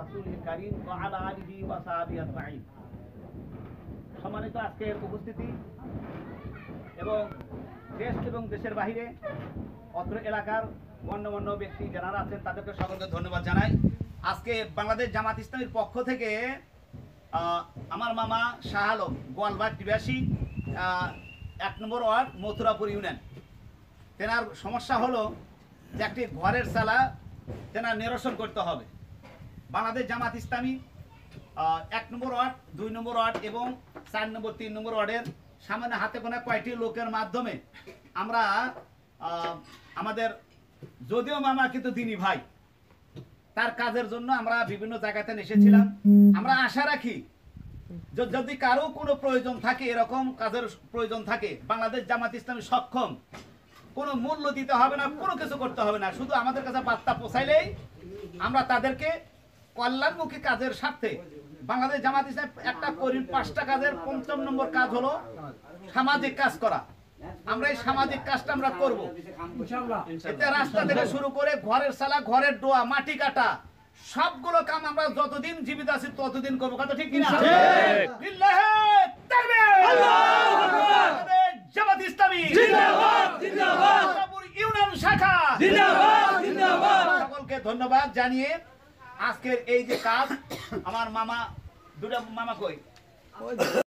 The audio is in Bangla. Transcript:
রাসূলিল কারীম ওয়া আলা আলিহি ওয়া সাহবিহি আজমাইন। সম্মানিত আজকের উপস্থিতি এবং দেশ এবং দেশের বাইরে অত্র এলাকার গণ্যমান্য ব্যক্তি যারা আছেন তাদেরকে সকলকে ধন্যবাদ জানাই। আজকে বাংলাদেশ জামাত ইসলামীর পক্ষ থেকে আমার মামা শাহ আলম গোয়ালবাগ নিবাসী 1 নম্বর ওয়ার্ড মথুরাপুর ইউনিয়ন, তেনার সমস্যা হলো যে একটি ঘরের চালা তেনার নিরসন করতে হবে। বাংলাদেশ জামাত ইসলামী 1 নম্বর ওয়ার্ড, 2 নম্বর ওয়ার্ড এবং 4 নম্বর 3 নম্বর ওয়ার্ডের সামনে হাতে গোনা কয়েকটি লোকের মাধ্যমে আমরা আমাদের যদিও মামা কিন্তু দিনী ভাই, তার কাজের জন্য আমরা বিভিন্ন জায়গাতে এসেছিলাম। আমরা আশা রাখি যদি কারো কোনো প্রয়োজন থাকে, এরকম কাজের প্রয়োজন থাকে, বাংলাদেশ জামাত ইসলামী সক্ষম। কোনো মূল্য দিতে হবে না, কোনো কিছু করতে হবে না, শুধু আমাদের কাছে বার্তা পৌঁছাইলেই আমরা তাদেরকে কল্যাণমুখী কাজের স্বার্থে বাংলাদেশ জামাত ইসলাম একটা করি 5টা কাজের 5ম নম্বর কাজ হলো সামাজিক কাজ করা। আমরা এই সামাজিক কাজটা আমরা করবো ইনশাআল্লাহ। এতে রাস্তা থেকে শুরু করে ঘরের চালা, ঘরের ডোয়া, মাটি কাটা, সবগুলো কাম আমরা যতদিন জীবিত আছি ততদিন করবো। কথা ঠিক কিনা? লিল্লাহি তাকবীর, আল্লাহু আকবার। জামাত ইসলামী জিন্দাবাদ, জিন্দাবাদ। ইউনিয়ন শাখা জিন্দাবাদ, জিন্দাবাদ। সকলকে ধন্যবাদ জানিয়ে আজকের এই যে কাজ আমার মামা, দুটা মামা কই